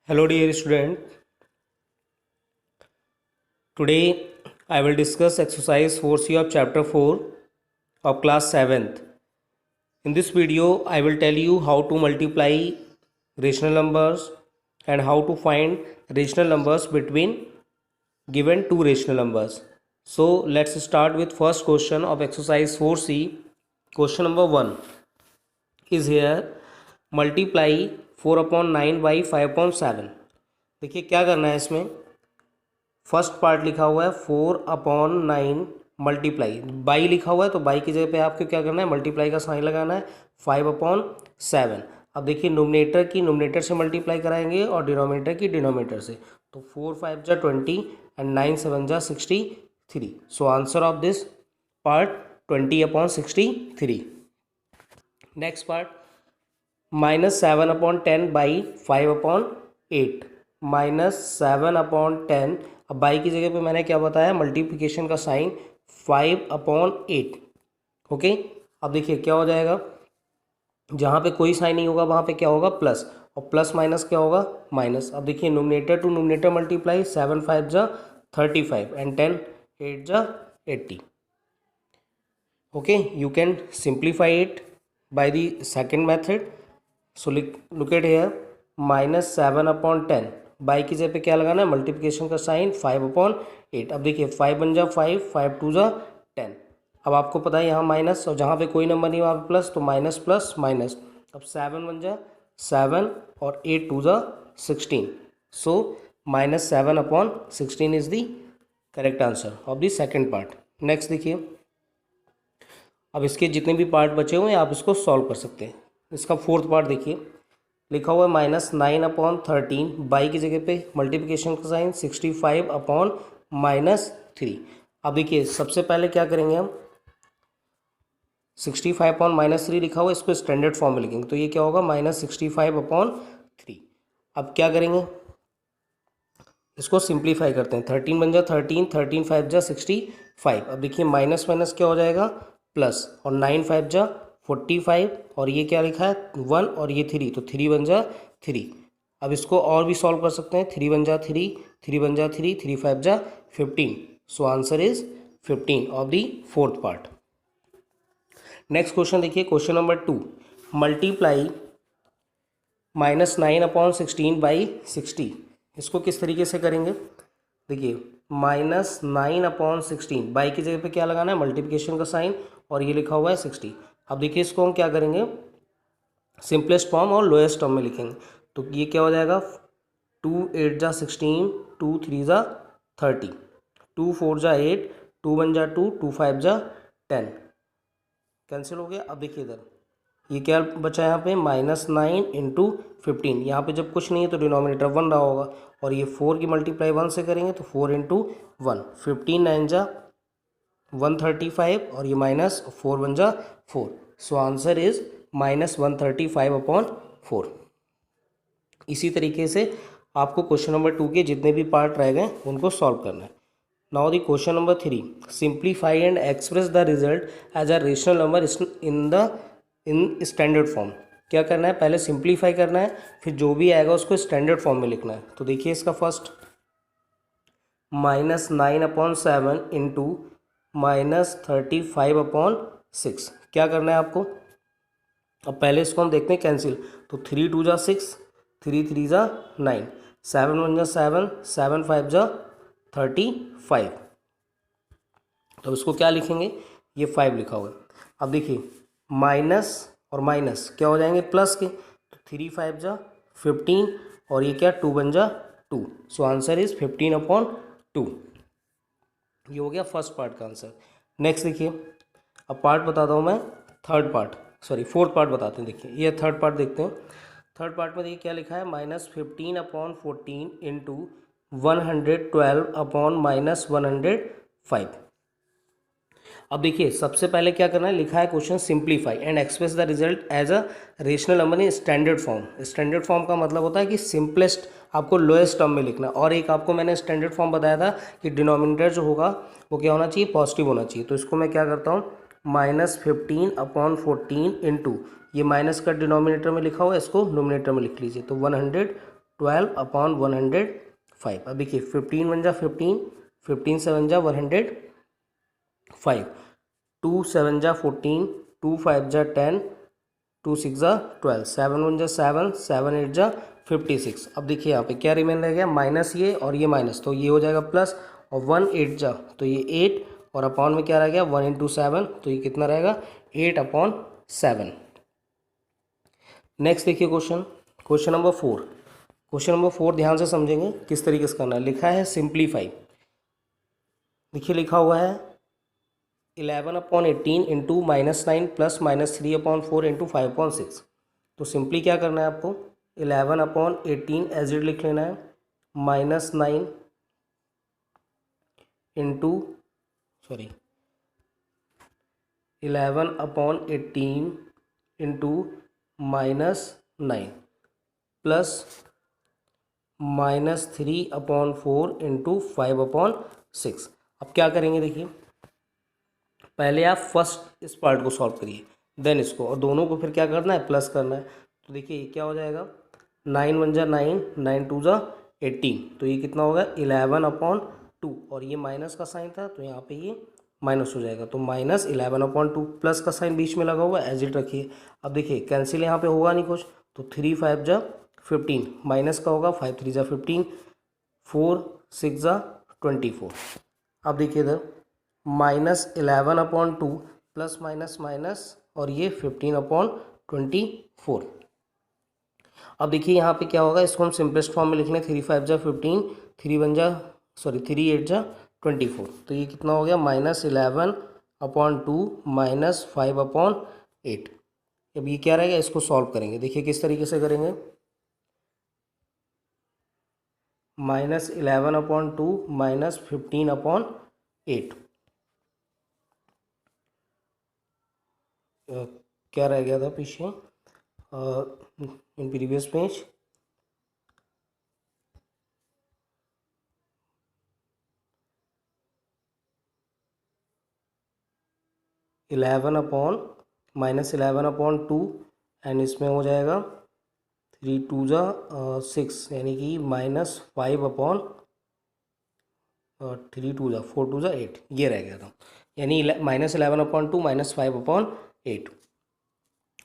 Hello dear student, today I will discuss exercise 4C of chapter 4 of class 7th. In this video I will tell you how to multiply rational numbers and how to find rational numbers between given two rational numbers. So let's start with first question of exercise 4C. Question number 1 is here, multiply 4/9 by 5/7. देखिए क्या करना है इसमें। First part लिखा हुआ है 4/9 multiply, by लिखा हुआ है तो बाई की जगह पे आपको क्या करना है, मल्टीप्लाई का साइन लगाना है 5/7। अब देखिए नोमिनेटर से मल्टीप्लाई कराएंगे और डिनोमिनेटर की डिनोमिनेटर से, तो 4 5 जा 20 एंड 9 7 जा 63। So answer of this part 20/63। Next part -7/10 by 5/8, -7/10। अब बाई की जगह पे मैंने क्या बताया, मल्टीप्लिकेशन का साइन 5/8। ओके, अब देखिए क्या हो जाएगा, जहाँ पे कोई साइन नहीं होगा वहाँ पे क्या होगा, प्लस, और प्लस माइनस क्या होगा, माइनस। अब देखिए नोमिनेटर टू नोमिनेटर मल्टीप्लाई, 7 5 जा 35 एंड 10 8 जा 80। Okay, you can simplify it by the second method. So look at here, -7/10 by की जगह पे क्या लगाना है, मल्टीप्लिकेशन का साइन 5/8। अब देखिए 5 1 जा 5, 5 2 जा 10। अब आपको पता है यहाँ माइनस, और जहाँ पे कोई नंबर नहीं वहाँ पे प्लस, तो माइनस प्लस माइनस। अब 7 1 जा 7 और 8 2 जा 16। सो -7/16 is the correct answer of the second part. Next देखिए, अब इसके जितने भी पार्ट बचे हुए हैं आप इसको सॉल्व कर सकते हैं। इसका फोर्थ पार्ट देखिए, लिखा हुआ है -9/13, बाई की जगह पे मल्टीप्लिकेशन का साइन 65/-3। अब देखिए सबसे पहले क्या करेंगे हम, 65/-3 लिखा हुआ है, इसको स्टैंडर्ड फॉर्म में लिखेंगे, तो ये क्या होगा, -65/3। अब क्या करेंगे, इसको सिंप्लीफाई करते हैं, 13 बन जा 13, 13 5 जा 65। अब देखिए माइनस माइनस क्या हो जाएगा, प्लस, और 9 5 जा 45, और ये क्या लिखा है 1 और ये 3, तो 3 बन जा 3। अब इसको और भी सॉल्व कर सकते हैं, 3 बन जा 3, 3 बन जा 3, 3 5 जा 15। सो answer is 15 of the fourth part. Next question देखिए, क्वेश्चन नंबर 2, मल्टीप्लाई -9/16 बाई 60। इसको किस तरीके से करेंगे, देखिए -9/16 बाई की जगह पे क्या लगाना है, मल्टीप्लिकेशन का साइन, और ये लिखा हुआ है 60। अब देखिए इसको हम क्या करेंगे, सिंपलेस्ट फॉर्म और लोएस्ट टर्म में लिखेंगे, तो ये क्या हो जाएगा, 2 8 जा 16, 2 3 जा 30, 2 4 जा 8, 2 1 जा 2, 2 5 जा 10, कैंसिल हो गया। अब देखिए इधर ये क्या बचा है यहाँ पे, -9 × 15। यहाँ पे जब कुछ नहीं है तो डिनोमिनेटर 1 रहा होगा, और ये 4 की मल्टीप्लाई 1 से करेंगे तो 4 × 1, 15 9 जा 135, और ये -4 1 जा 4। सो आंसर इज -135/4। इसी तरीके से आपको क्वेश्चन नंबर 2 के जितने भी पार्ट रह गए उनको सॉल्व करना है। Now the question number 3, simplify and express the result as a rational number in standard form. क्या करना है, पहले सिंप्लीफाई करना है, फिर जो भी आएगा उसको स्टैंडर्ड फॉर्म में लिखना है। तो देखिए इसका फर्स्ट, -9/7 इंटू -35/6। क्या करना है आपको, अब पहले इसको हम देखते हैं कैंसिल, तो 3 2 जा 6, 3 3 जा 9, 7 1 जा 7, 7 5 जा 35। तो इसको क्या लिखेंगे, ये 5 लिखा हुआ है। अब देखिए माइनस और माइनस क्या हो जाएंगे, प्लस के, तो 3 5 जा 15, और ये क्या 2 बन जा 2। सो आंसर इज 15/2। ये हो गया फर्स्ट पार्ट का आंसर। नेक्स्ट देखिए, अब पार्ट बताता हूँ मैं, फोर्थ पार्ट बताते हैं। देखिए ये थर्ड पार्ट देखते हैं। थर्ड पार्ट में देखिए क्या लिखा है, -15/14 इंटू 112/-105। अब देखिए सबसे पहले क्या करना है, लिखा है question simplify and express the result as a rational number in standard form. Standard form का मतलब होता है कि सिंपलेस्ट आपको लोएस्ट टर्म में लिखना, और एक आपको मैंने स्टैंडर्ड फॉर्म बताया था कि डिनोमिनेटर जो होगा वो क्या होना चाहिए, पॉजिटिव होना चाहिए। तो इसको मैं क्या करता हूँ, -15/14 इंटू, ये माइनस का डिनोमिनेटर में लिखा हुआ है, इसको नोमिनेटर में लिख लीजिए, तो 112 12/105। अब देखिए 15 1 जा 15, 15 7 जा 105, 2 7 जा 14, 2 5 जा 10, 2 6 जा 12, 7 1 जा 7, 7 8 जा 56। अब देखिए यहाँ पे क्या रिमेन रह गया, माइनस ये और ये माइनस, तो ये हो जाएगा प्लस, और 1 8 जा तो ये 8, और अपॉन में क्या रह गया 1 × 7, तो ये कितना रहेगा 8/7। नेक्स्ट देखिए क्वेश्चन नंबर 4। क्वेश्चन नंबर 4 ध्यान से समझेंगे किस तरीके से करना है। लिखा है सिंप्लीफाई, देखिए लिखा हुआ है 11/18 इंटू -9 प्लस -3/4 इंटू 5/6। तो सिंपली क्या करना है आपको, 11/18 एज इट लिख लेना है, -9 इंटू 11/18 इंटू -9 प्लस -3/4 इंटू 5/6। अब क्या करेंगे, देखिए पहले आप फर्स्ट इस पार्ट को सॉल्व करिए, देन इसको, और दोनों को फिर क्या करना है, प्लस करना है। तो देखिए ये क्या हो जाएगा, 9 1 जा 9, 9 2 जा 18, तो ये कितना होगा 11/2, और ये माइनस का साइन था तो यहाँ पे ये माइनस हो जाएगा, तो -11/2, प्लस का साइन बीच में लगा हुआ एज इट रखिए। अब देखिए कैंसिल यहाँ पे होगा नहीं कुछ, तो 3 5 जा 15, माइनस का होगा 5 3 जा 15, 4 6 जा 24। अब देखिए इधर -11/2 प्लस माइनस माइनस, और ये 15/24। अब देखिए यहाँ पे क्या होगा, इसको हम सिंपलेस्ट फॉर्म में लिख लें, 3 5 जा 15, 3 1 जा 3 8 जा 24, तो ये कितना हो गया -11/2 -5/8। अब ये क्या रहेगा, इसको सॉल्व करेंगे, देखिए किस तरीके से करेंगे, -11/2 -15/8। क्या रह गया था पीछे इन प्रीवियस पेज, -11/2 एंड इसमें हो जाएगा 3 2 जा 6, यानी कि -5/3 2 जा 4 2 जा 8, ये रह गया था, यानी -11/2 -5/8।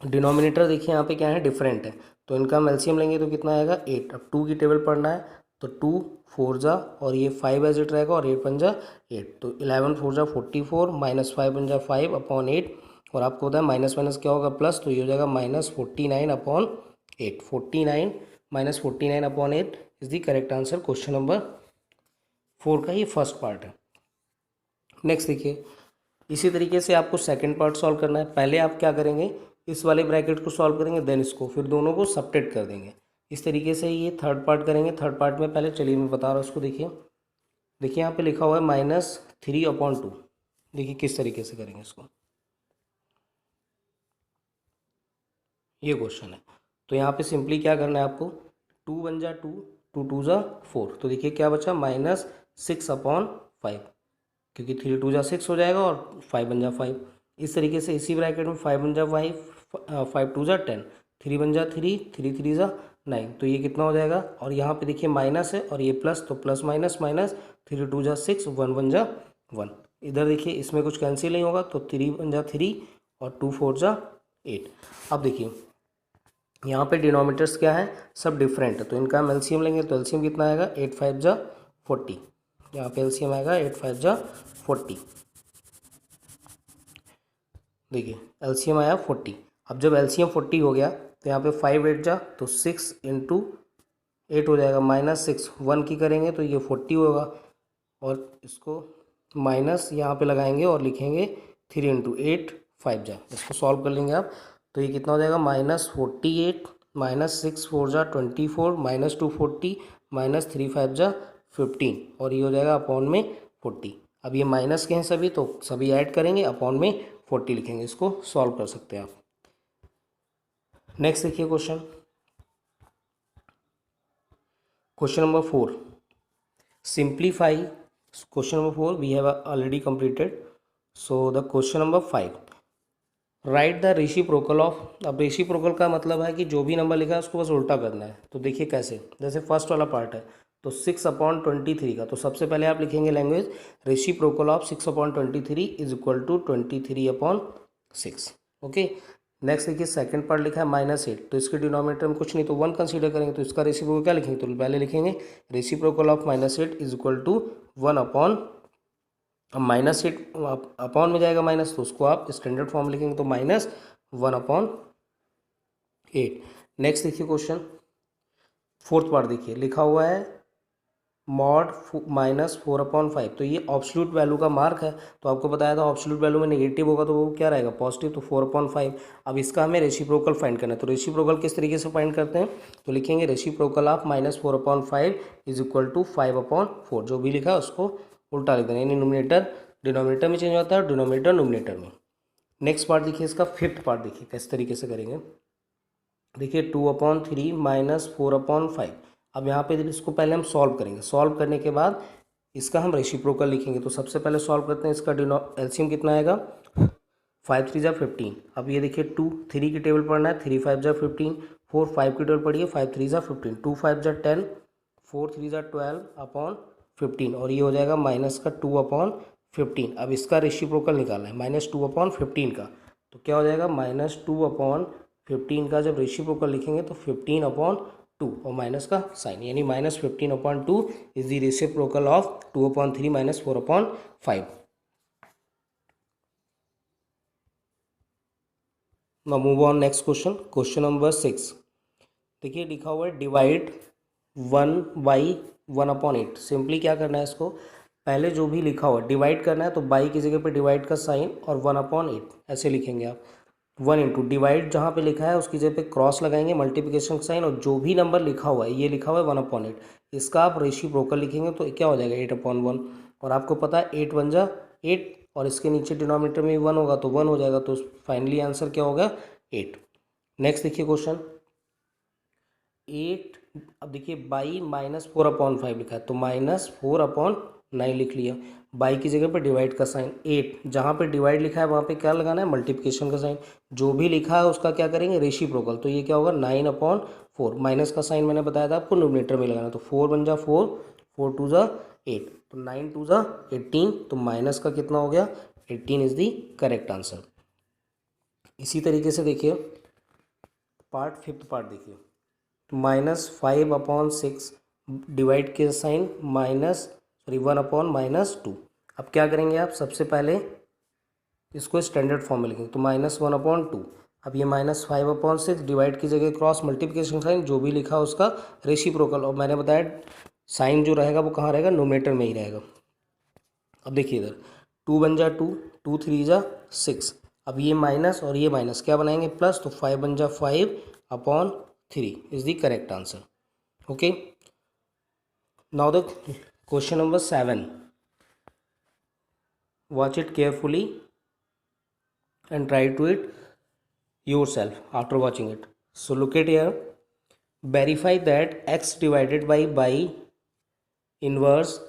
डिनोमिनेटर देखिए यहाँ पे क्या है, डिफरेंट है, तो इनका हम एलसीएम लेंगे तो कितना आएगा 8। अब 2 की टेबल पढ़ना है, तो 2 4 जा और ये 5 एज इट रहेगा, और 8 1 जा 8, तो 11 4 जा 44, -5 1 जा 5/8, और आपको होता है माइनस माइनस क्या होगा प्लस, तो ये हो जाएगा -49/8। 49 -49/8 is the correct answer. Question number 4 का ये फर्स्ट पार्ट है। नेक्स्ट देखिए, इसी तरीके से आपको सेकंड पार्ट सॉल्व करना है। पहले आप क्या करेंगे, इस वाले ब्रैकेट को सॉल्व करेंगे, देन इसको, फिर दोनों को सबट्रैक्ट कर देंगे। इस तरीके से ये थर्ड पार्ट करेंगे। थर्ड पार्ट में पहले चलिए मैं बता रहा हूँ उसको, देखिए यहाँ पे लिखा हुआ है -3/2। देखिए किस तरीके से करेंगे इसको, ये क्वेश्चन है। तो यहाँ पे सिंपली क्या करना है आपको, 2 1 जा 2, 2 2 जा 4, तो देखिए क्या बचा -6/5, क्योंकि 3 2 जा 6 हो जाएगा और 5 1 जा 5। इस तरीके से इसी ब्रैकेट में 5 1 जा 5, 5 2 जा 10, 3 1 जा 3, 3 3 जा 9, तो ये कितना हो जाएगा, और यहाँ पे देखिए माइनस है और ये प्लस, तो प्लस माइनस माइनस, 3 2 जा 6, 1 1 जा 1। इधर देखिए इसमें कुछ कैंसिल नहीं होगा, तो 3 1 जा 3 और 2 4 जा 8। अब देखिए यहाँ पे डिनोमिनेटर्स क्या है, सब डिफरेंट है, तो इनका हम एलसीएम लेंगे, तो एलसीएम कितना आएगा 8 5 जा 40। यहाँ पे एलसीएम आएगा 8 5 जा 40। देखिए एलसीएम आया 40। अब जब एलसीएम 40 हो गया तो यहाँ पे 5 8 जा तो 6 × 8 हो जाएगा, -6 1 की करेंगे तो ये 40 होगा, और इसको माइनस यहाँ पे लगाएंगे और लिखेंगे 3 × 8 5 जा। इसको सॉल्व कर लेंगे आप, तो ये कितना हो जाएगा -48, -6 4 जा 24, -240, -3 5 जा 15, और ये हो जाएगा अपॉन में 40। अब ये माइनस के हैं सभी, तो सभी ऐड करेंगे, अपॉन में 40 लिखेंगे। इसको सॉल्व कर सकते हैं आप। नेक्स्ट देखिए question number 4, simplify. Question number 4 we have already completed, so the question number 5, write the reciprocal of. अब रेसिप्रोकल का मतलब है कि जो भी नंबर लिखा है उसको बस उल्टा करना है। तो देखिए कैसे, जैसे फर्स्ट वाला पार्ट है तो 6/23 का, तो सबसे पहले आप लिखेंगे language reciprocal of 6/23 is equal to 23/6। Okay, next देखिए सेकंड पार्ट लिखा है -8, तो इसके डिनोमिनेटर में कुछ नहीं तो 1 कंसीडर करेंगे, तो इसका रेसिप्रोकल क्या लिखेंगे, तो पहले लिखेंगे reciprocal of -8 is equal to 1 upon, अब -8 अपॉन में जाएगा माइनस, तो उसको आप स्टैंडर्ड फॉर्म लिखेंगे तो -1/8। नेक्स्ट देखिए क्वेश्चन, फोर्थ पार्ट देखिए लिखा हुआ है मॉड -4/5, तो ये ऑब्सोल्यूट वैल्यू का मार्क है। तो आपको बताया था ऑब्सोल्यूट वैल्यू में नेगेटिव होगा तो वो क्या रहेगा, पॉजिटिव, तो 4/5। अब इसका हमें रेसिप्रोकल फाइंड करना है, तो रेसिप्रोकल किस तरीके से फाइंड करते हैं, तो लिखेंगे reciprocal of -4/5 is equal to 5/4, जो भी लिखा है उसको उल्टा लिख देना, यानी नोमिनेटर डिनोमिनेटर में चेंज होता है और डिनोमिनेटर नोमिनेटर में। नेक्स्ट पार्ट देखिए, इसका फिफ्थ पार्ट देखिए किस तरीके से करेंगे। देखिए 2/3 -4/5। अब यहाँ पे इसको पहले हम सॉल्व करेंगे, सॉल्व करने के बाद इसका हम रेसिप्रोकल लिखेंगे। तो सबसे पहले सॉल्व करते हैं, इसका एलसीएम कितना आएगा, 5 3 जा 15। अब ये देखिए 2 3 की टेबल पढ़ना है, 3 5 जा 15, 4 5 की टेबल पढ़िए, 5 3 जा 15, 2 5 जा 10, 4 3 जा 12/15, और ये हो जाएगा माइनस का 2/15। अब इसका रेसिप्रोकल निकालना है -2/15 का, तो क्या हो जाएगा -2/15 का जब रेसिप्रोकल लिखेंगे तो 15/2 और माइनस का साइन, यानी -15/2 is the reciprocal of 2/3 -4/5। Now move on next question, question number 6। देखिए लिखा हुआ है डिवाइड 1/1/8। सिंपली क्या करना है, इसको पहले जो भी लिखा हुआ डिवाइड करना है, तो बाई की जगह पे डिवाइड का साइन और 1/8 ऐसे लिखेंगे आप। 1 इंटू डिवाइड जहाँ पे लिखा है उसकी जगह पे क्रॉस लगाएंगे, मल्टीप्लिकेशन का साइन, और जो भी नंबर लिखा हुआ है, ये लिखा हुआ है 1/8, इसका आप रेसिप्रोकल लिखेंगे तो क्या हो जाएगा 8/1। और आपको पता है 8 1 जा 8, और इसके नीचे डिनोमिनेटर में 1 होगा तो 1 हो जाएगा, तो फाइनली आंसर क्या होगा 8। नेक्स्ट देखिए क्वेश्चन 8। अब देखिए बाई -4/5 लिखा है, तो -4/9 लिख लिया। बाई की जगह पे डिवाइड का साइन, 8 जहाँ पे डिवाइड लिखा है वहाँ पे क्या लगाना है, मल्टीप्लिकेशन का साइन। जो भी लिखा है उसका क्या करेंगे, रेसिप्रोकल, तो ये क्या होगा 9/4। माइनस का साइन मैंने बताया था आपको नोमिनेटर में लगाना, तो 4 1 जा 4, 4 2 जा 8, तो 9 2 जा 18, तो माइनस का कितना हो गया 18 इज दी करेक्ट आंसर। इसी तरीके से देखिए पार्ट फिफ्थ पार्ट देखिए, -5/6 डिवाइड के साइन -1/-2। अब क्या करेंगे आप, सबसे पहले इसको स्टैंडर्ड फॉर्म में लिखेंगे, तो -1/2। अब ये -5/6 डिवाइड की जगह क्रॉस मल्टीप्लिकेशन साइन, जो भी लिखा उसका रेसिप्रोकल, और मैंने बताया साइन जो रहेगा वो कहाँ रहेगा, नोमिनेटर में ही रहेगा। अब देखिए इधर 2 1 जा 2, 2 3 जा 6, अब ये माइनस और ये माइनस क्या बनाएंगे प्लस, तो 5 1 जा 5/3 is the correct answer. Okay, now the question number 7, watch it carefully and try to it yourself after watching it. So look at here, verify that x divided by inverse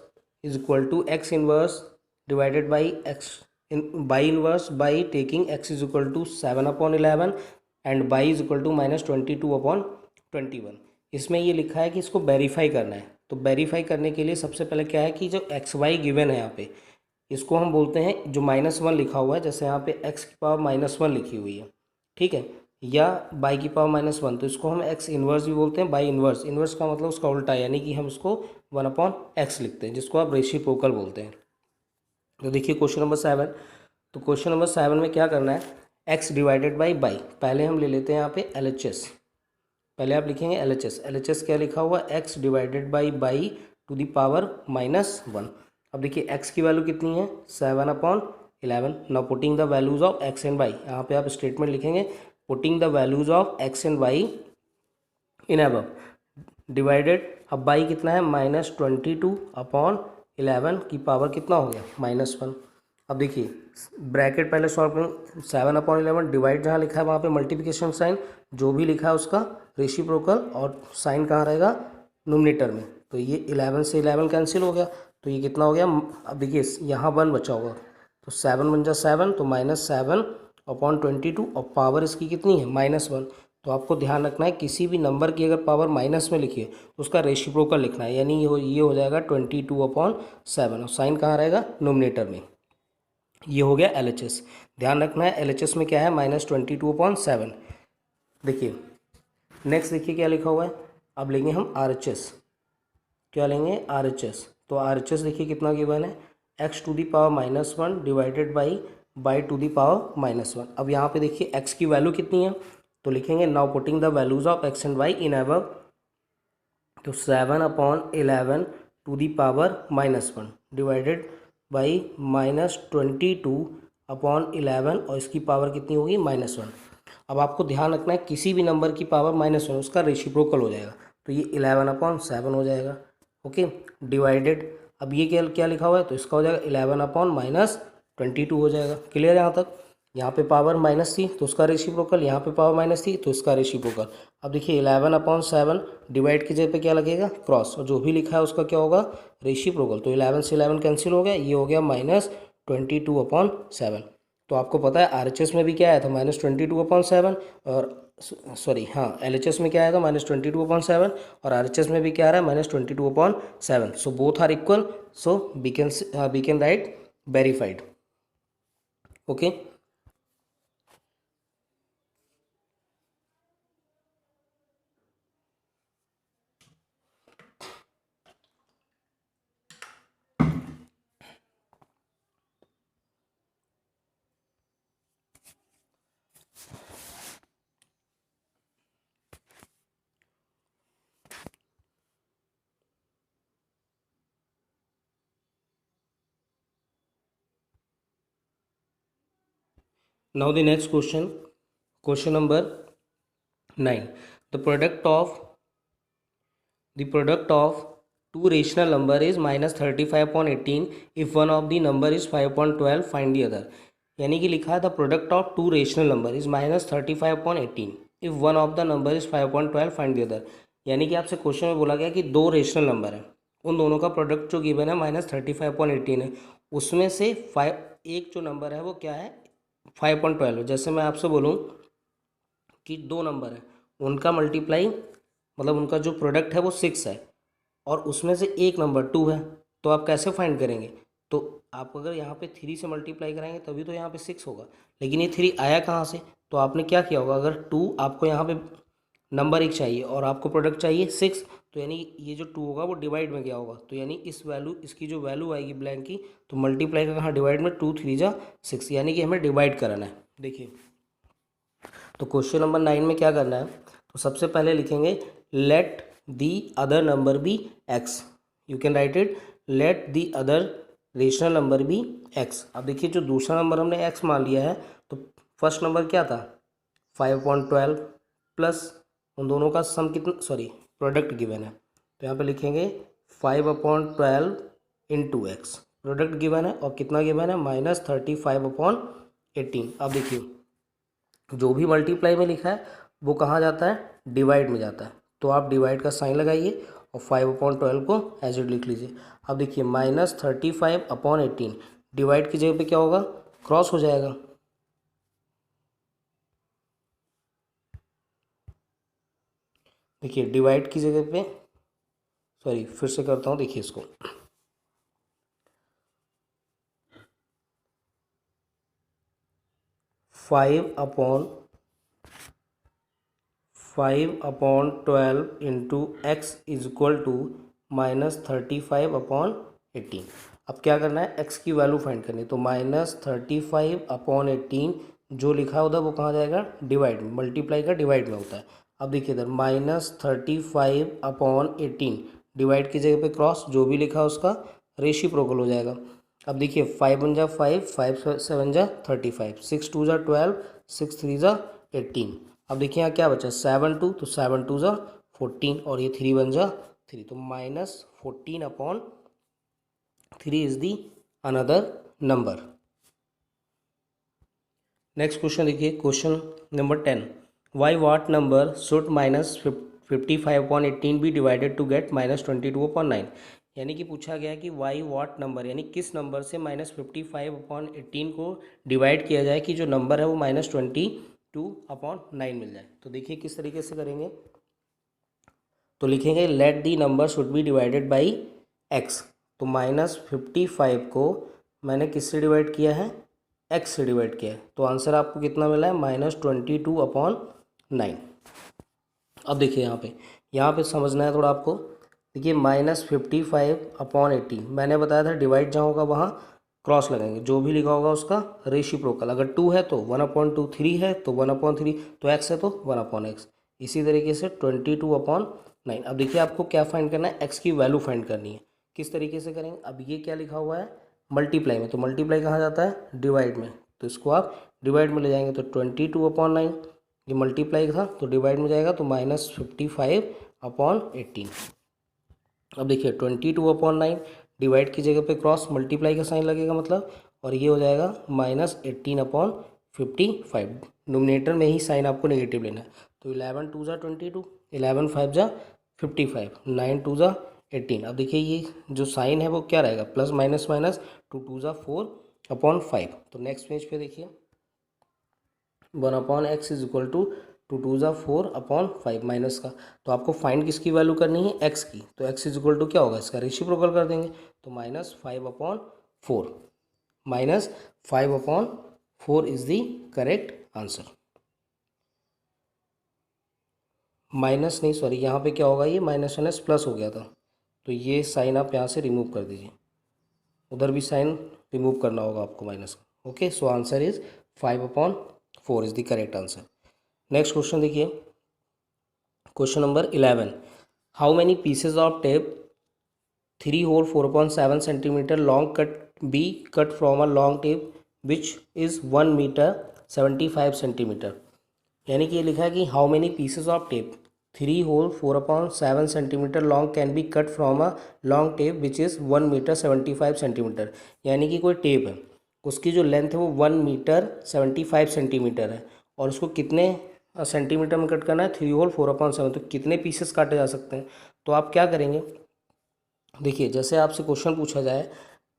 is equal to x inverse divided by x in by inverse by taking x is equal to 7/11 and y is equal to -22/21। इसमें ये लिखा है कि इसको verify करना है, तो verify करने के लिए सबसे पहले क्या है कि जो एक्स वाई गिवन है यहाँ पे, इसको हम बोलते हैं जो -1 लिखा हुआ है, जैसे यहाँ पे x की पावर -1 लिखी हुई है, ठीक है, या बाई की पावर -1, तो इसको हम x इन्वर्स भी बोलते हैं, बाई इन्वर्स। इन्वर्स का मतलब उसका उल्टा है, यानी कि हम उसको 1/x लिखते हैं, जिसको आप रेसिप्रोकल बोलते हैं। तो देखिए क्वेश्चन नंबर 7, तो क्वेश्चन नंबर 7 में क्या करना है, x डिवाइडेड बाई पहले हम ले लेते हैं यहाँ पे LHS, पहले आप लिखेंगे LHS क्या लिखा हुआ, x divided by to the power -1। अब देखिए x की वैल्यू कितनी है 7/11। Now putting the values of x and y, यहाँ पे आप स्टेटमेंट लिखेंगे putting the values of x and y in above divided. अब y कितना है -22/11 की पावर कितना हो गया -1। अब देखिए ब्रैकेट पहले सॉल्व करें, 7/11 डिवाइड जहाँ लिखा है वहाँ पे मल्टीप्लिकेशन साइन, जो भी लिखा है उसका रेसिप्रोकल, और साइन कहाँ रहेगा नोमिनेटर में, तो ये 11 से 11 कैंसिल हो गया, तो ये कितना हो गया, अब देखिए यहाँ 1 बचा होगा, तो 7 1 जा 7, तो -7 अपॉन 22 और पावर इसकी कितनी है -1। तो आपको ध्यान रखना है किसी भी नंबर की अगर पावर माइनस में लिखी है तो उसका रेसिप्रोकल लिखना है, यानी ये हो जाएगा 22/7 और साइन कहाँ रहेगा, नोमिनेटर में। ये हो गया LHS। ध्यान रखना है LHS में क्या है, -22/7। देखिए नेक्स्ट देखिए क्या लिखा हुआ है। अब लेंगे हम RHS। क्या लेंगे, RHS। तो RHS देखिए कितना गिवन है, x⁻⁻1 divided by to the power -1। अब यहाँ पे देखिए x की वैल्यू कितनी है, तो लिखेंगे now putting the values of x and y in above. तो 7/11 to the power -1 divided by -22/11 और इसकी पावर कितनी होगी, -1। अब आपको ध्यान रखना है किसी भी नंबर की पावर -1 उसका रेसिप्रोकल हो जाएगा, तो ये 11/7 हो जाएगा। ओके, डिवाइडेड, अब ये क्या क्या लिखा हुआ है, तो इसका हो जाएगा 11/-22 हो जाएगा। क्लियर है यहाँ तक। यहाँ पे पावर माइनस थी तो उसका रेसिप्रोकल, यहाँ पे पावर माइनस थी तो इसका रेसिप्रोकल। अब देखिए 11/7 डिवाइड की जगह पे क्या लगेगा, क्रॉस, और जो भी लिखा है उसका क्या होगा, रेसिप्रोकल। तो 11 से 11 कैंसिल हो गया, ये हो गया -22/7। तो आपको पता है RHS में भी क्या आया था, -22/7, और सॉरी हाँ LHS में क्या आया था, -22/7, और RHS में भी क्या आ रहा है, -22/7। So both are equal, so we can write verified. Okay, now the next question number 9. The product of two rational number is -35/18 if one of the number is 5/12, find the other। यानी कि लिखा है the product of two rational number is -35/18 if one of the number is 5/12, find the other. यानी कि आपसे question में बोला गया कि दो रेशनल नंबर है, उन दोनों का प्रोडक्ट जो गिवन है -35/18 है, उसमें से एक जो नंबर है वो क्या है, 5/12। जैसे मैं आपसे बोलूँ कि दो नंबर है, उनका मल्टीप्लाई मतलब उनका जो प्रोडक्ट है वो 6 है, और उसमें से एक नंबर 2 है, तो आप कैसे फाइंड करेंगे। तो आप अगर यहाँ पे 3 से मल्टीप्लाई कराएंगे तभी तो यहाँ पे 6 होगा, लेकिन ये 3 आया कहाँ से, तो आपने क्या किया होगा, अगर 2 आपको यहाँ पे नंबर एक चाहिए और आपको प्रोडक्ट चाहिए 6, तो यानी ये जो 2 होगा वो डिवाइड में गया होगा, तो यानी इसकी जो वैल्यू आएगी ब्लैंक की, तो मल्टीप्लाई का कहाँ, डिवाइड में, 2 3 जा 6, यानी कि हमें डिवाइड कराना है। देखिए तो क्वेश्चन नंबर 9 में क्या करना है, तो सबसे पहले लिखेंगे let the other number be x. You can write it, let the other rational number be x. अब देखिए जो दूसरा नंबर हमने एक्स मान लिया है, तो फर्स्ट नंबर क्या था 5/12 प्लस उन दोनों का सम कितना, सॉरी प्रोडक्ट गिवन है, तो यहाँ पे लिखेंगे 5/12 इंटू एक्स। प्रोडक्ट गिवन है और कितना गिवन है, -35/18। अब देखिए जो भी मल्टीप्लाई में लिखा है वो कहाँ जाता है, डिवाइड में जाता है, तो आप डिवाइड का साइन लगाइए और 5/12 को एज इट लिख लीजिए। अब देखिए -35/18 डिवाइड की जगह पे क्या होगा, क्रॉस हो जाएगा। देखिए डिवाइड की जगह पे, सॉरी फिर से करता हूँ, देखिए इसको 5/12 into x is equal to -35/18। अब क्या करना है, x की वैल्यू फाइंड करनी है, तो -35/18 जो लिखा है उधर वो कहाँ जाएगा, डिवाइड में, मल्टीप्लाई का डिवाइड में होता है। अब देखिए इधर -35/18 डिवाइड की जगह पे क्रॉस, जो भी लिखा है उसका रेसिप्रोकल हो जाएगा। अब देखिए 5 1 जा 5, 5 7 जा 35, 6 2 जा 12, 6 3 जा 18। अब देखिए यहाँ क्या बचा, 7 2, तो 7 2 जा 14, और ये 3 1 जा 3, तो -14/3 is the another number. Next question देखिए, question number 10, why what number should -55/18 be divided to get -22/9। यानी कि पूछा गया कि वाई व्हाट नंबर, यानी किस नंबर से -55/18 को डिवाइड किया जाए कि जो नंबर है वो -22/9 मिल जाए। तो देखिए किस तरीके से करेंगे। तो लिखेंगे let the number should be divided by x. तो -55 को मैंने किससे डिवाइड किया है, एक्स से डिवाइड किया है। तो आंसर आपको कितना मिला है, -22/9। अब देखिए यहाँ पे समझना है थोड़ा आपको। देखिए -55/18 मैंने बताया था डिवाइड जहाँ होगा वहाँ क्रॉस लगाएंगे, जो भी लिखा होगा उसका रेसिप्रोकल। अगर 2 है तो 1/2, 3 है तो 1/3, तो x है तो 1/x। इसी तरीके से 22/9। अब देखिए आपको क्या फाइंड करना है, x की वैल्यू फाइंड करनी है। किस तरीके से करेंगे, अब ये क्या लिखा हुआ है मल्टीप्लाई में, तो मल्टीप्लाई कहाँ जाता है, डिवाइड में। तो इसको आप डिवाइड में ले जाएंगे तो 22/9, ये मल्टीप्लाई था तो डिवाइड में जाएगा तो -55/18। अब देखिए 22/9 डिवाइड की जगह पे क्रॉस मल्टीप्लाई का साइन लगेगा मतलब, और ये हो जाएगा -18/55। नोमिनेटर में ही साइन आपको नेगेटिव लेना है। तो 11 2 ज़ा 22, 11 5 ज़ा 55, 9 2 ज़ा 18। अब देखिए ये जो साइन है वो क्या रहेगा, प्लस माइनस माइनस, 2 2 ज़ा 4/5। तो नेक्स्ट पेज पे देखिए 1/x इज इक्वल टू 2 2 ज़ा 4/5 माइनस का। तो आपको फाइंड किसकी वैल्यू करनी है, x की। तो x इज इक्वल टू क्या होगा, इसका रेसिप्रोकल कर देंगे। तो -5/4, -5/4 is the correct answer. Minus नहीं, सॉरी, यहाँ पे क्या होगा, ये माइनस माइनस प्लस हो गया था, तो ये साइन आप यहाँ से रिमूव कर दीजिए। उधर भी साइन रिमूव करना होगा आपको माइनस का। Okay, so answer is 5/4 is the correct answer. Next question देखिए, question number 11। How many pieces of tape 3 whole 4.7 centimetre long be cut from a long tape which is 1 metre 75 centimetre. यानी कि ये लिखा है कि how many pieces of tape 3 whole 4.7 centimetre long can be cut from a long tape which is 1 metre 75 centimetre. यानी कि कोई tape है, उसकी जो लेंथ है वो 1 मीटर 75 सेंटीमीटर है, और उसको कितने सेंटीमीटर में कट करना है, 3 होल 4.7। तो कितने पीसेस काटे जा सकते हैं। तो आप क्या करेंगे, देखिए जैसे आपसे क्वेश्चन पूछा जाए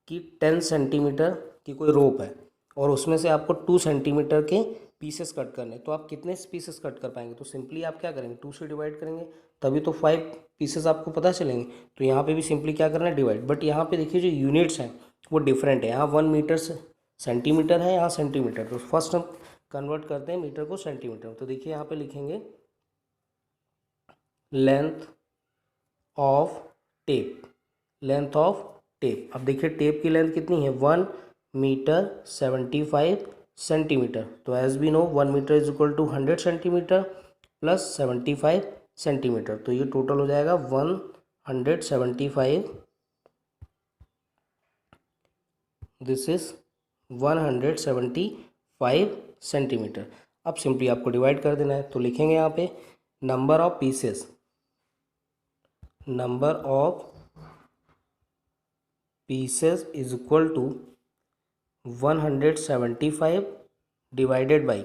कि 10 सेंटीमीटर की कोई रोप है और उसमें से आपको 2 सेंटीमीटर के पीसेस कट करने, तो आप कितने पीसेस कट कर पाएंगे। तो सिंपली आप क्या करेंगे, 2 से डिवाइड करेंगे, तभी तो 5 पीसेस आपको पता चलेंगे। तो यहाँ पे भी सिंपली क्या करना है, डिवाइड। बट यहाँ पे देखिए जो यूनिट्स हैं वो डिफरेंट है, यहाँ 1 मीटर से सेंटीमीटर है, यहाँ सेंटीमीटर। तो फर्स्ट हम कन्वर्ट करते हैं मीटर को सेंटीमीटर। तो देखिए यहाँ पे लिखेंगे length of tape, length of tape. अब देखिए टेप की लेंथ कितनी है, 1 मीटर 75 सेंटीमीटर। तो as we know 1 metre is equal to 100 centimetre plus 75 centimetre. तो ये टोटल हो जाएगा 175, दिस इज 175 सेंटीमीटर। अब सिंपली आपको डिवाइड कर देना है। तो लिखेंगे यहाँ पे number of pieces, number of pieces is equal to 175 divided by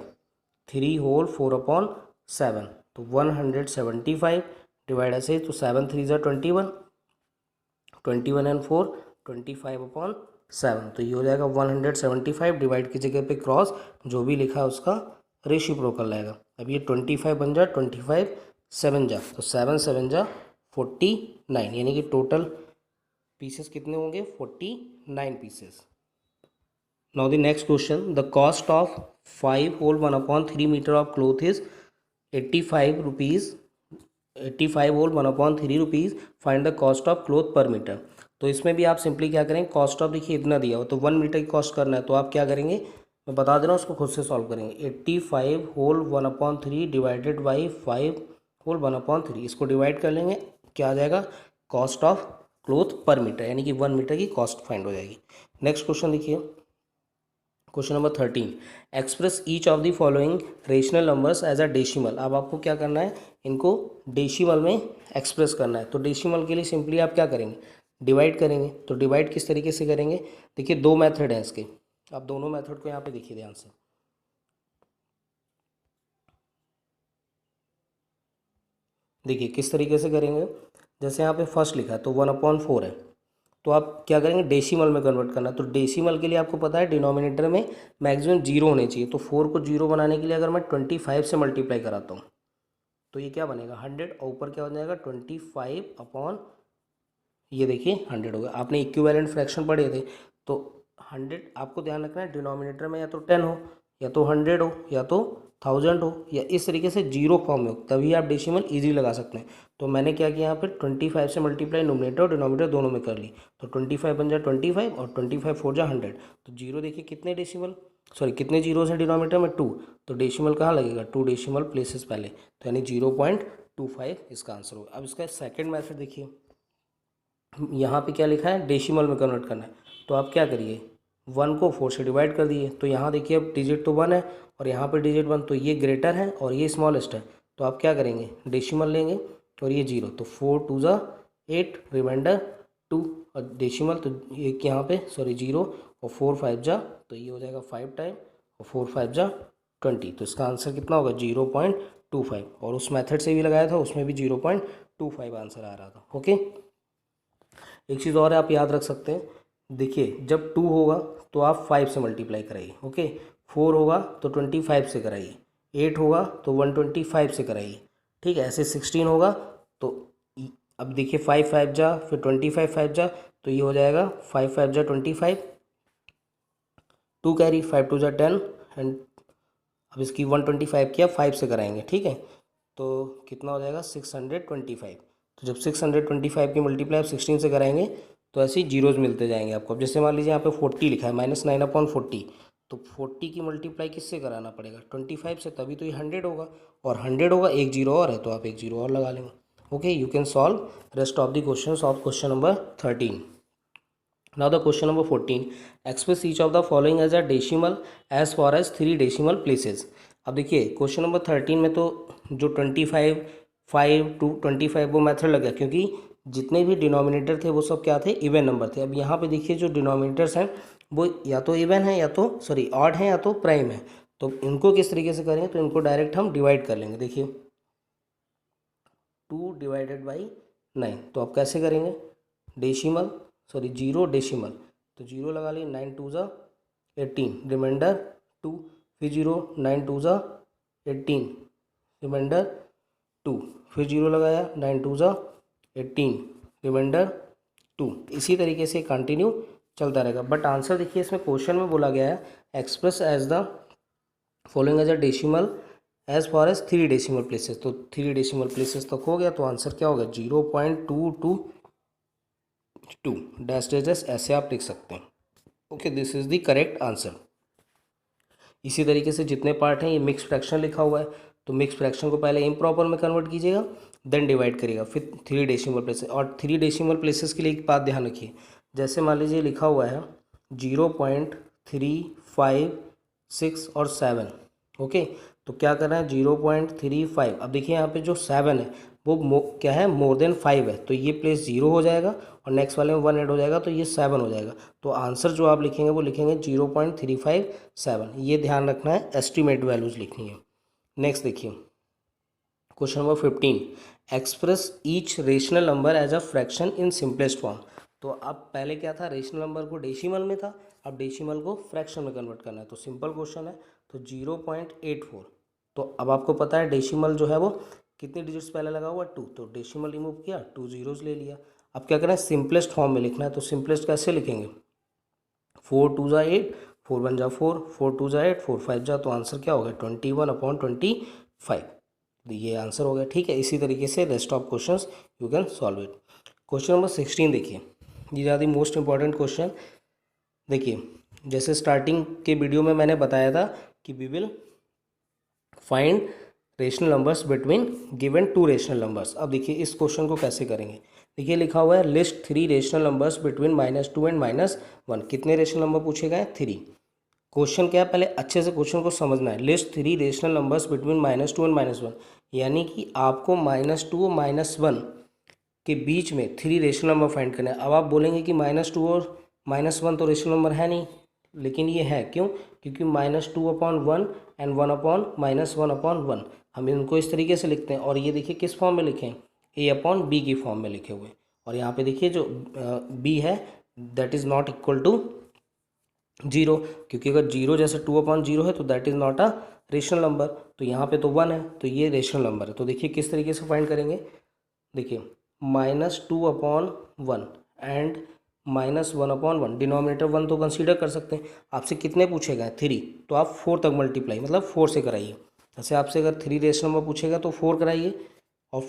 3 whole 4/7। तो 175 डिवाइड ऐसे, तो 7 3 ज़ा 21, 21 एंड 4 25/7। तो ये हो जाएगा 175 डिवाइड की जगह पे क्रॉस, जो भी लिखा है उसका रेसिप्रोकल रहेगा। अब ये 25 बन जा, 25 7 जा, तो 7 7 जा 49, यानी कि टोटल पीसेस कितने होंगे, 49 pieces. Now the next question, the cost of 5 whole 1/3 meter of cloth is 85 rupees, 85 whole 1/3 rupees, find the cost of cloth per meter। तो इसमें भी आप सिंपली क्या करेंगे, कॉस्ट ऑफ देखिए इतना दिया हो तो 1 मीटर की कॉस्ट करना है, तो आप क्या करेंगे, मैं बता दे रहा हूँ, उसको खुद से सॉल्व करेंगे। 85 होल 1/3 डिवाइडेड बाई 5 होल 1/3, इसको डिवाइड कर लेंगे, क्या आ जाएगा, cost of cloth per metre, यानी कि 1 मीटर की कॉस्ट फाइंड हो जाएगी। नेक्स्ट क्वेश्चन देखिए, question number 13, express each of the following rational numbers as a decimal. अब आपको क्या करना है, इनको डेसिमल में एक्सप्रेस करना है। तो डेसिमल के लिए सिंपली आप क्या करेंगे, डिवाइड करेंगे। तो डिवाइड किस तरीके से करेंगे, देखिए 2 मेथड हैं इसके, आप दोनों मेथड को यहाँ पे देखिए ध्यान से। देखिए किस तरीके से करेंगे, जैसे यहाँ पे फर्स्ट लिखा है तो 1/4 है, तो आप क्या करेंगे, डेसिमल में कन्वर्ट करना। तो डेसिमल के लिए आपको पता है डिनोमिनेटर में मैक्सिमम जीरो होने चाहिए। तो 4 को जीरो बनाने के लिए अगर मैं 25 से मल्टीप्लाई कराता हूँ तो ये क्या बनेगा 100, और ऊपर क्या हो जाएगा 25 अपॉन ये देखिए 100 हो गया। आपने इक्विवेलेंट फ्रैक्शन पढ़े थे, तो 100 आपको ध्यान रखना है डिनोमिनेटर में या तो 10 हो, या तो 100 हो, या तो 1000 हो, या इस तरीके से जीरो फॉर्म में हो, तभी आप डेसिमल इजी लगा सकते हैं। तो मैंने क्या किया यहाँ पे 25 से मल्टीप्लाई नोमिनेटर और डिनोमिनेटर दोनों में कर ली। तो 25 बन जाए 25 और 25 4 जा 100। तो जीरो देखिए कितने डेसिमल, सॉरी कितने जीरोस हैं डिनोमिनेटर में 2, तो डेसिमल कहाँ लगेगा 2 डेसिमल प्लेसेस पहले, तो यानी 0.25 इसका आंसर होगा। अब इसका सेकेंड मैथड देखिए, यहाँ पे क्या लिखा है डेसिमल में कन्वर्ट करना है। तो आप क्या करिए 1 को 4 से डिवाइड कर दिए। तो यहाँ देखिए अब डिजिट तो 1 है और यहाँ पे डिजिट 1, तो ये ग्रेटर है और ये स्मॉलेस्ट है। तो आप क्या करेंगे डेसिमल लेंगे और ये 0, तो 4 2 जा 8, रिमाइंडर 2 और डेसिमल, तो ये यहाँ पे सॉरी 0 और 4 5 जा, तो ये हो जाएगा 5 टाइम और 4 5 जा 20। तो इसका आंसर कितना होगा 0.25। और उस मेथड से भी लगाया था उसमें भी 0.25 आंसर आ रहा था। ओके, एक चीज़ और है आप याद रख सकते हैं, देखिए जब 2 होगा तो आप 5 से मल्टीप्लाई कराइए। ओके, 4 होगा तो 25 से कराइए, 8 होगा तो 125 से कराइए। ठीक है, ऐसे 16 होगा तो अब देखिए 5 5 जा, फिर 25 5 जा, तो ये हो जाएगा 5 5 जा 25, 2 कैरी 5 2 जा 10, एंड अब इसकी 125 किया 5 से कराएंगे। ठीक है, तो कितना हो जाएगा 625। तो जब 625 की मल्टीप्लाई आप 16 से कराएंगे तो ऐसे ही जीरोज मिलते जाएंगे आपको। अब जैसे मान लीजिए यहाँ पे 40 लिखा है -9/40, तो 40 की मल्टीप्लाई किससे कराना पड़ेगा 25 से, तभी तो ये 100 होगा, और 100 होगा एक जीरो और है तो आप एक जीरो और लगा लेंगे। Okay, you can solve rest of the question of question number 13। Now the question number 14, express each of the following as a decimal as far as 3 decimal places। अब देखिए क्वेश्चन नंबर 13 में तो जो 25 5 to 25 वो method लगा, क्योंकि जितने भी डिनोमिनेटर थे वो सब क्या थे इवन नंबर थे। अब यहाँ पे देखिए जो डिनोमिनेटर्स हैं वो या तो इवन है या तो सॉरी ऑड है या तो प्राइम है। तो इनको किस तरीके से करेंगे, तो इनको डायरेक्ट हम डिवाइड कर लेंगे। देखिए 2 डिवाइडेड बाई 9, तो आप कैसे करेंगे डेसिमल सॉरी जीरो डेसिमल, तो जीरो लगा ली, 9 2 जा 18, रिमाइंडर 2, फिर जीरो 9 2 जा 18, रिमाइंडर 2, फिर जीरो लगाया 9 2 जा 18, रिमाइंडर 2। इसी तरीके से कंटिन्यू चलता रहेगा। बट आंसर देखिए इसमें क्वेश्चन में बोला गया है express as the following as a decimal as far as 3 decimal places. तो 3 डेसिमल प्लेसेस तक हो गया, तो आंसर क्या होगा 0.222 डैश डैश डैश, ऐसे आप लिख सकते हैं। Okay, this is the correct answer. इसी तरीके से जितने पार्ट हैं, ये मिक्स फ्रैक्शन लिखा हुआ है, तो मिक्स फ्रैक्शन को पहले इम्प्रॉपर में कन्वर्ट कीजिएगा, देन डिवाइड करिएगा, फिर 3 डेसिमल प्लेसेस। और 3 डेसिमल प्लेसेस के लिए एक बात ध्यान रखिए, जैसे मान लीजिए लिखा हुआ है 0.356 और 7। ओके, तो क्या करना है 0.35। अब देखिए यहाँ पे जो 7 है वो क्या है मोर देन 5 है, तो ये प्लेस 0 हो जाएगा और नेक्स्ट वाले में 1 ऐड हो जाएगा, तो ये 7 हो जाएगा। तो आंसर जो आप लिखेंगे वो लिखेंगे 0.357। ये ध्यान रखना है, एस्टिमेट वैल्यूज लिखनी है। नेक्स्ट देखिए question number 15, express each rational number as a fraction in simplest form. तो अब पहले क्या था, रेशनल नंबर को डेसिमल में था, अब डेसिमल को फ्रैक्शन में कन्वर्ट करना है। तो सिंपल क्वेश्चन है, तो 0.84। तो अब आपको पता है डेसिमल जो है वो कितने डिजिट्स पहले लगा हुआ 2, तो डेसिमल रिमूव किया 2 जीरोस ले लिया। अब क्या करना है सिंपलेस्ट फॉर्म में लिखना है, तो सिंपलेस्ट कैसे लिखेंगे 4 2 जा 8, 4 1 जा 4, 4 2 जा 8, 4 5 जा, तो आंसर क्या होगा 21/25। ये आंसर हो गया। ठीक है, इसी तरीके से rest of questions you can solve it. Question number 16 देखिए, ये ज़्यादा मोस्ट इंपॉर्टेंट क्वेश्चन। देखिए जैसे स्टार्टिंग के वीडियो में मैंने बताया था कि we will find rational numbers between given 2 rational numbers. अब देखिए इस क्वेश्चन को कैसे करेंगे, देखिए लिखा हुआ है list 3 rational numbers between -2 and -1। कितने रेशनल नंबर पूछे गए 3। क्वेश्चन क्या है, पहले अच्छे से क्वेश्चन को समझना है। List 3 rational numbers between -2 and -1, यानी कि आपको -2 और -1 के बीच में 3 रेशनल नंबर फाइंड करना है। अब आप बोलेंगे कि -2 और -1 तो रेशनल नंबर है नहीं, लेकिन ये है क्यों, क्योंकि -2/1 एंड 1/-1/1 हम इनको इस तरीके से लिखते हैं। और ये देखिए किस फॉर्म में लिखें, A/B की फॉर्म में लिखे हुए। और यहाँ पे देखिए जो B है that is not equal to 0, क्योंकि अगर 0 जैसे 2/0 है तो that is not a rational number. तो यहाँ पे तो 1 है, तो ये रेशनल नंबर है। तो देखिए किस तरीके से फाइंड करेंगे। देखिए -2/1 एंड -1/1, डिनोमिनेटर 1 तो कंसीडर कर सकते हैं। आपसे कितने पूछेगा 3, तो आप 4 तक मल्टीप्लाई मतलब 4 से कराइए। जैसे आपसे अगर 3 रेशनल नंबर पूछेगा तो 4 कराइए, और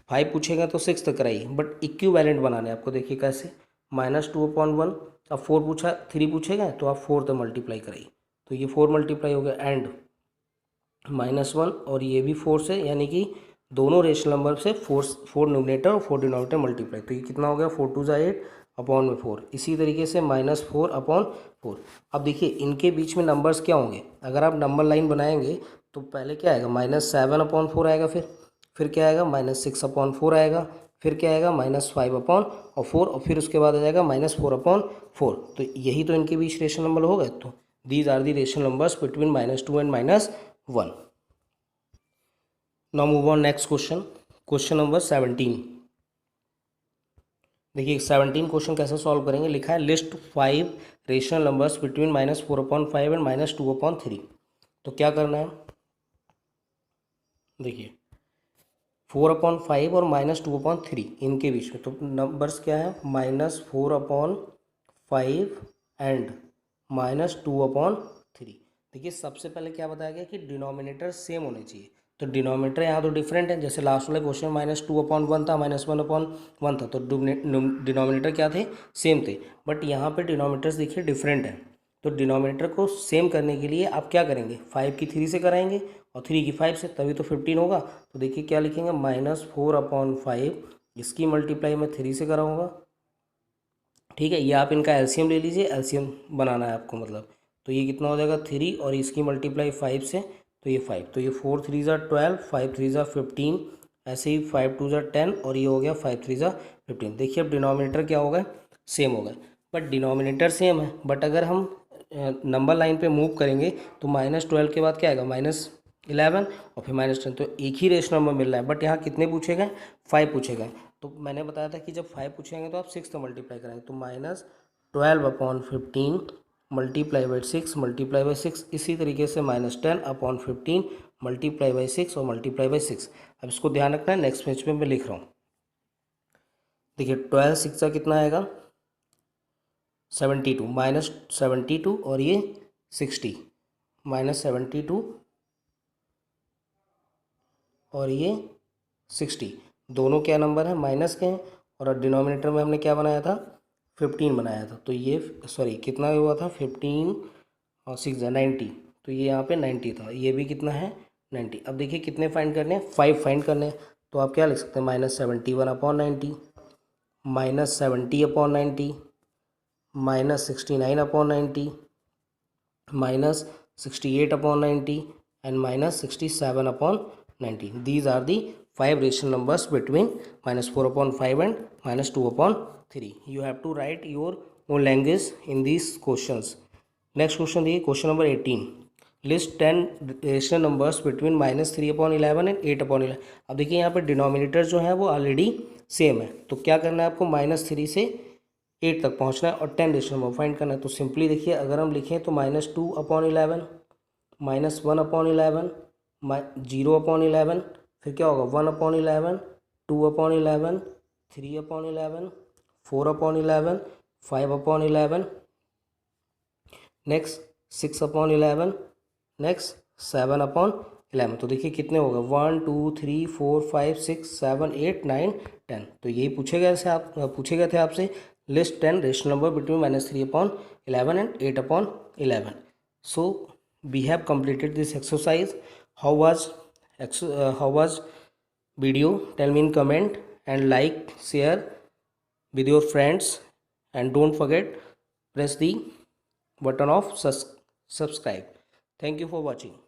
5 पूछेगा तो 6 तक कराइए। बट इक्विवेलेंट बनाने आपको, देखिए कैसे, -2/1, अब 4 पूछा 3 पूछेगा तो आप 4 तक मल्टीप्लाई कराइए, तो ये 4 मल्टीप्लाई हो गया, एंड -1 और ये भी 4 से, यानी कि दोनों रेशनल नंबर से 4 न्यूमरेटर और 4 डिनोमिनेटर मल्टीप्लाई, तो ये कितना हो गया 4 2 8 अपॉन में 4। इसी तरीके से -4/4। अब देखिए इनके बीच में नंबर्स क्या होंगे, अगर आप नंबर लाइन बनाएंगे तो पहले क्या आएगा -7/4 आएगा, फिर क्या आएगा -6/4 आएगा, फिर क्या आएगा -5/4, और फिर उसके बाद आ जाएगा -4/4। तो यही तो इनके बीच रेशनल नंबर हो गए। तो these are the rational numbers between -2 and -1। Now move on next question, question number 17। देखिए 17 क्वेश्चन कैसे सॉल्व करेंगे। लिखा है list 5 rational numbers between -4/5 and -2/3। तो क्या करना है, देखिए 4/5 और -2/3 इनके बीच में, तो नंबर्स क्या है -4/5 एंड -2/3। देखिए सबसे पहले क्या बताया गया कि डिनोमिनेटर सेम होने चाहिए। तो डिनोमिनेटर यहाँ तो डिफरेंट है, जैसे लास्ट वाले क्वेश्चन -2/1 था, -1/1 था, तो डिनोमिनेटर क्या थे, सेम थे। बट यहाँ पे डिनोमिनेटर्स देखिए डिफरेंट है। तो डिनोमिनेटर को सेम करने के लिए आप क्या करेंगे, 5 की 3 से कराएंगे और 3 की 5 से, तभी तो 15 होगा। तो देखिए क्या लिखेंगे, -4/5, इसकी मल्टीप्लाई मैं 3 से कराऊंगा। ठीक है, ये आप इनका एलसीएम ले लीजिए, एलसीएम बनाना है आपको मतलब। तो ये कितना हो जाएगा 3, और इसकी मल्टीप्लाई 5 से, तो ये 5, तो ये 4 3 ज़ा 12, 5 3 ज़ा 15, ऐसे ही 5 2 ज़ा 10, और ये हो गया 5 3 ज़ा 15। देखिए अब डिनोमिनेटर क्या होगा, सेम होगा। बट डिनोमिनेटर सेम है, बट अगर हम नंबर लाइन पे मूव करेंगे तो -12 के बाद क्या आएगा -11, और फिर -10, तो एक ही रेशनल नंबर मिल रहा है। बट यहाँ कितने पूछे गए, 5 पूछे गए। तो मैंने बताया था कि जब 5 पूछेंगे तो आप 6 तो मल्टीप्लाई करेंगे, तो -12/15 मल्टीप्लाई बाई 6 मल्टीप्लाई बाई 6, इसी तरीके से -10/15 मल्टीप्लाई बाई 6 और मल्टीप्लाई बाई 6। अब इसको ध्यान रखना है, नेक्स्ट पेज पे मैं लिख रहा हूँ। देखिए 12 6 का कितना आएगा 72, -72 और ये 60, -72 और ये 60, दोनों क्या नंबर है, माइनस के हैं। और डिनोमिनेटर में हमने क्या बनाया था, 15 बनाया था। तो ये सॉरी कितना हुआ था 15 और 6 90, तो ये यहाँ पे 90 था, ये भी कितना है 90। अब देखिए कितने फाइंड करने हैं, 5 फाइंड करने हैं। तो आप क्या लिख सकते हैं, -71/90, -70/90, -69/90, -68/90 and -67/90. These are the 5 rational numbers between -4/5 and -2/3. You have to write your own language in these questions. Next question देखिए, question number 18। List 10 rational numbers between -3/11 and 8/11। अब देखिए यहाँ पर डिनोमिनेटर जो है वो ऑलरेडी सेम है, तो क्या करना है आपको, -3 से 8 तक पहुँचना है और 10 रेशनल नंबर फाइंड करना है। तो सिंपली देखिए अगर हम लिखें तो -2/11, -1/11, 0/11, फिर क्या होगा 1/11, 2/11, 3/11, 4/11, 5/11, नेक्स्ट 6/11, नेक्स्ट 7/11। तो देखिए कितने होगा 1 2 3 4 5 6 7 8 9 10। तो यही पूछे गए थे आपसे, list 10 rational number between -3/11 and 8/11। So we have completed this exercise. How was video, tell me in comment, and like, share with your friends, and don't forget press the button of subscribe. Thank you for watching.